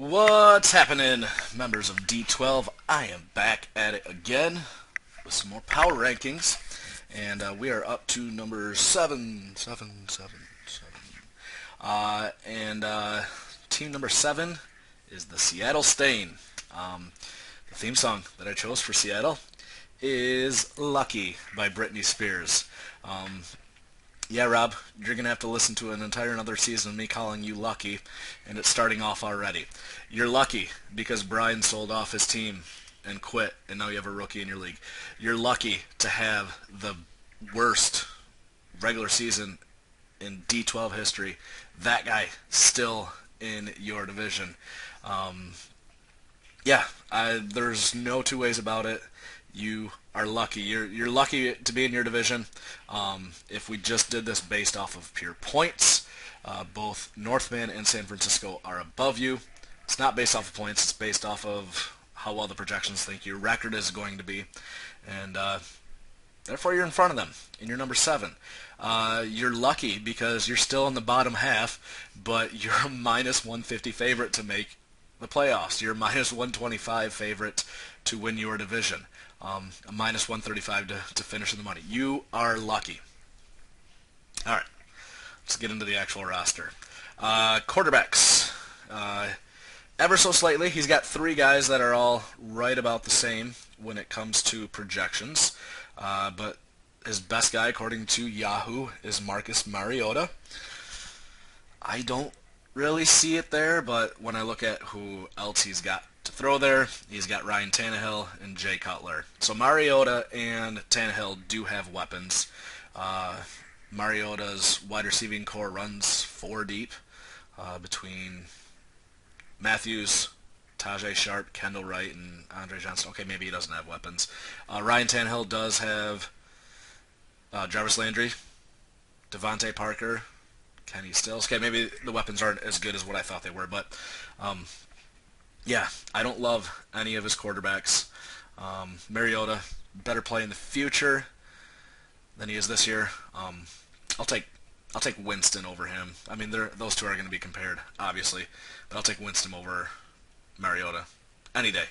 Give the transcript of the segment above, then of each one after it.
What's happening, members of D12? I am back at it again with some more power rankings, and we are up to number seven. And team number 7 is the Seattle Stain. The theme song that I chose for Seattle is "Lucky" by Britney Spears. Um, yeah, Rob, you're going to have to listen to an entire another season of me calling you lucky, and it's starting off already. You're lucky because Brian sold off his team and quit, and now you have a rookie in your league. You're lucky to have the worst regular season in D12 history. That guy still in your division. Um, yeah, there's no two ways about it. You are lucky. You're lucky to be in your division. If we just did this based off of pure points, both Northman and San Francisco are above you. It's not based off of points. It's based off of how well the projections think your record is going to be, and therefore you're in front of them. And you're number 7. You're lucky because you're still in the bottom half, but you're a minus 150 favorite to make the playoffs. You're a minus 125 favorite to win your division. A minus 135 to finish in the money. You are lucky. All right, let's get into the actual roster. Quarterbacks. Ever so slightly, he's got 3 guys that are all right about the same when it comes to projections. But his best guy, according to Yahoo, is Marcus Mariota. I don't really see it there, but when I look at who else he's got to throw there, he's got Ryan Tannehill and Jay Cutler. So Mariota and Tannehill do have weapons. Mariota's wide receiving core runs 4 deep between Matthews, Tajay Sharp, Kendall Wright, and Andre Johnson. Okay, maybe he doesn't have weapons. Ryan Tannehill does have Jarvis Landry, Devontae Parker, Kenny Stills. Okay, maybe the weapons aren't as good as what I thought they were, but yeah, I don't love any of his quarterbacks. Mariota, better play in the future than he is this year. I'll take Winston over him. I mean, those two are going to be compared, obviously, but I'll take Winston over Mariota any day,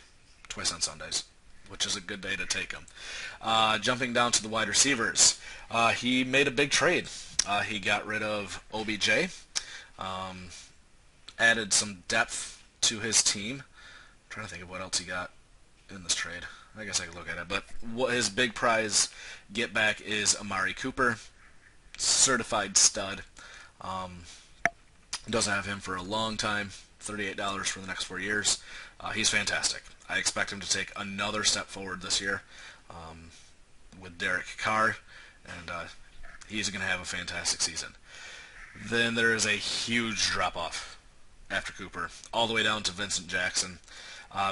twice on Sundays, which is a good day to take him. Jumping down to the wide receivers, he made a big trade. He got rid of OBJ, added some depth to his team. I'm trying to think of what else he got in this trade. I guess I could look at it, but what his big prize get back is Amari Cooper, certified stud. Doesn't have him for a long time. $38 for the next 4 years. He's fantastic. I expect him to take another step forward this year with Derek Carr, and he's going to have a fantastic season. Then there is a huge drop-off after Cooper, all the way down to Vincent Jackson.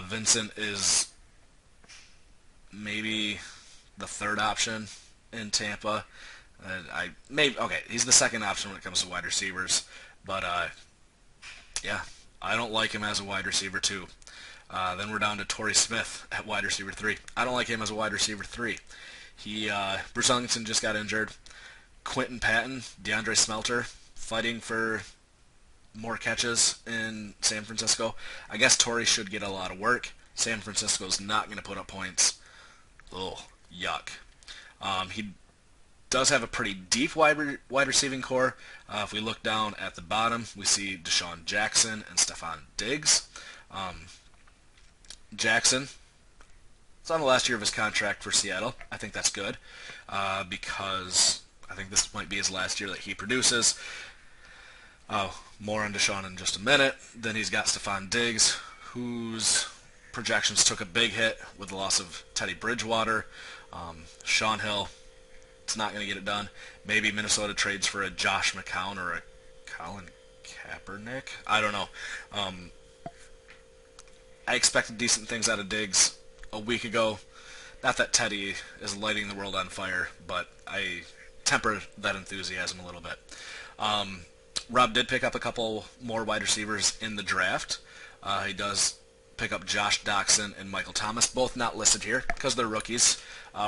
Vincent is maybe the 3rd option in Tampa. He's the 2nd option when it comes to wide receivers, but yeah, I don't like him as a wide receiver 2. Then we're down to Torrey Smith at wide receiver 3. I don't like him as a wide receiver 3. Bruce Ellington just got injured. Quentin Patton, DeAndre Smelter, fighting for more catches in San Francisco. I guess Torrey should get a lot of work. San Francisco's not going to put up points. Oh, yuck. He does have a pretty deep wide receiving core. If we look down at the bottom, we see Deshaun Jackson and Stephon Diggs. Jackson is on the last year of his contract for Seattle. I think that's good because I think this might be his last year that he produces. More on Deshaun in just a minute. Then he's got Stephon Diggs, whose projections took a big hit with the loss of Teddy Bridgewater. Sean Hill, it's not going to get it done. Maybe Minnesota trades for a Josh McCown or a Colin Kaepernick. I don't know. I expected decent things out of Diggs a week ago. Not that Teddy is lighting the world on fire, but I temper that enthusiasm a little bit. Rob did pick up a couple more wide receivers in the draft. He does pick up Josh Doxson and Michael Thomas, both not listed here because they're rookies.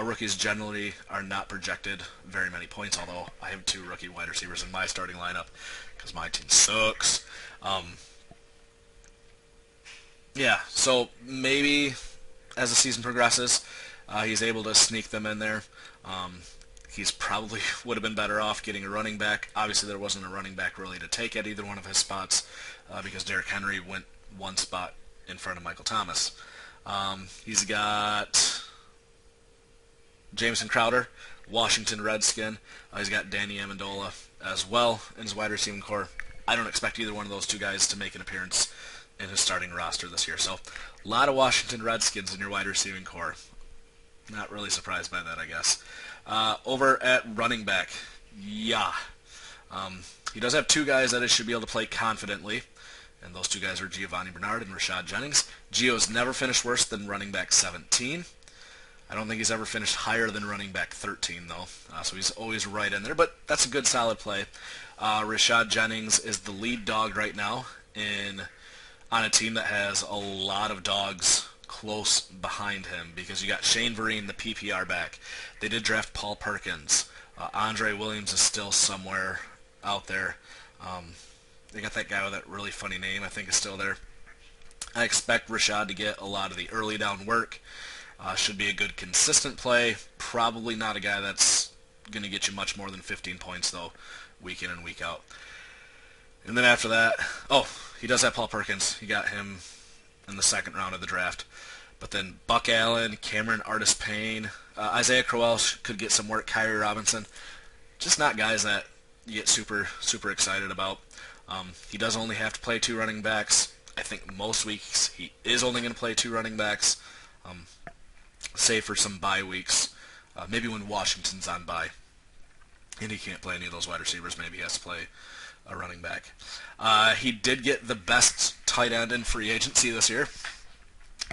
Rookies generally are not projected very many points, although I have 2 rookie wide receivers in my starting lineup because my team sucks. Yeah, so maybe as the season progresses, he's able to sneak them in there. Um, he's probably would have been better off getting a running back. Obviously, there wasn't a running back really to take at either one of his spots because Derrick Henry went one spot in front of Michael Thomas. He's got Jameson Crowder, Washington Redskin. He's got Danny Amendola as well in his wide receiving core. I don't expect either one of those two guys to make an appearance in his starting roster this year. So a lot of Washington Redskins in your wide receiving core. Not really surprised by that, I guess. Over at running back, yeah. He does have two guys that he should be able to play confidently, and those two guys are Giovanni Bernard and Rashad Jennings. Gio's never finished worse than running back 17. I don't think he's ever finished higher than running back 13, though, so he's always right in there, but that's a good, solid play. Rashad Jennings is the lead dog right now on a team that has a lot of dogs close behind him because you got Shane Vereen, the PPR back. They did draft Paul Perkins. Andre Williams is still somewhere out there. They got that guy with that really funny name, I think is still there. I expect Rashad to get a lot of the early down work. Should be a good consistent play. Probably not a guy that's going to get you much more than 15 points, though, week in and week out. And then after that, he does have Paul Perkins. He got him in the second round of the draft. But then Buck Allen, Cameron Artis-Payne, Isaiah Crowell could get some work, Kyrie Robinson. Just not guys that you get super, super excited about. He does only have to play two running backs. I think most weeks he is only going to play two running backs, save for some bye weeks. Maybe when Washington's on bye and he can't play any of those wide receivers, maybe he has to play a running back. He did get the best tight end in free agency this year,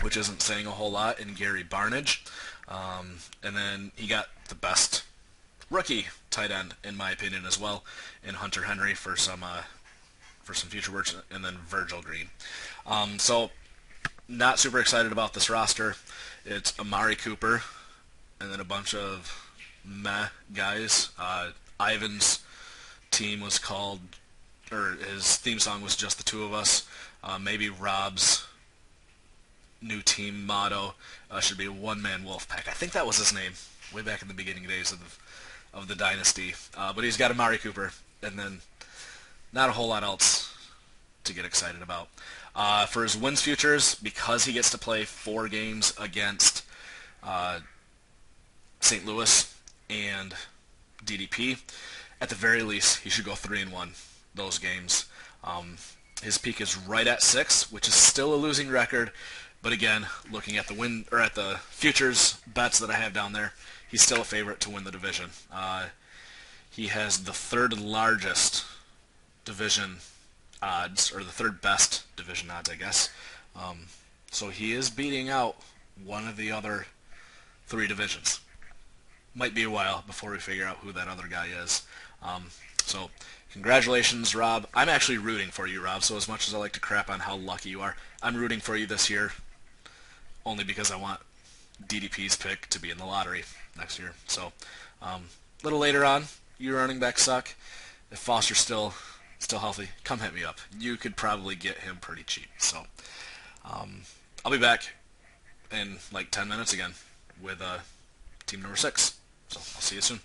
which isn't saying a whole lot, in Gary Barnidge. And then he got the best rookie tight end, in my opinion, as well, in Hunter Henry for some future work, and then Virgil Green. So not super excited about this roster. It's Amari Cooper, and then a bunch of meh guys. Ivan's team was called, or his theme song was Just the Two of Us. Maybe Rob's new team motto should be one-man wolf pack. I think that was his name way back in the beginning days of the dynasty. But he's got Amari Cooper, and then not a whole lot else to get excited about. For his wins futures, because he gets to play 4 games against St. Louis and DDP, at the very least, he should go 3-1 those games. His peak is right at 6, which is still a losing record. But again, looking at the futures bets that I have down there, he's still a favorite to win the division. He has the third largest division odds, or the third best division odds, I guess. So he is beating out one of the other 3 divisions. Might be a while before we figure out who that other guy is. So congratulations, Rob. I'm actually rooting for you, Rob, so as much as I like to crap on how lucky you are, I'm rooting for you this year only because I want DDP's pick to be in the lottery next year. So a little later on, your running backs suck. If Foster's still healthy, come hit me up. You could probably get him pretty cheap. So I'll be back in like 10 minutes again with team number 6. So I'll see you soon.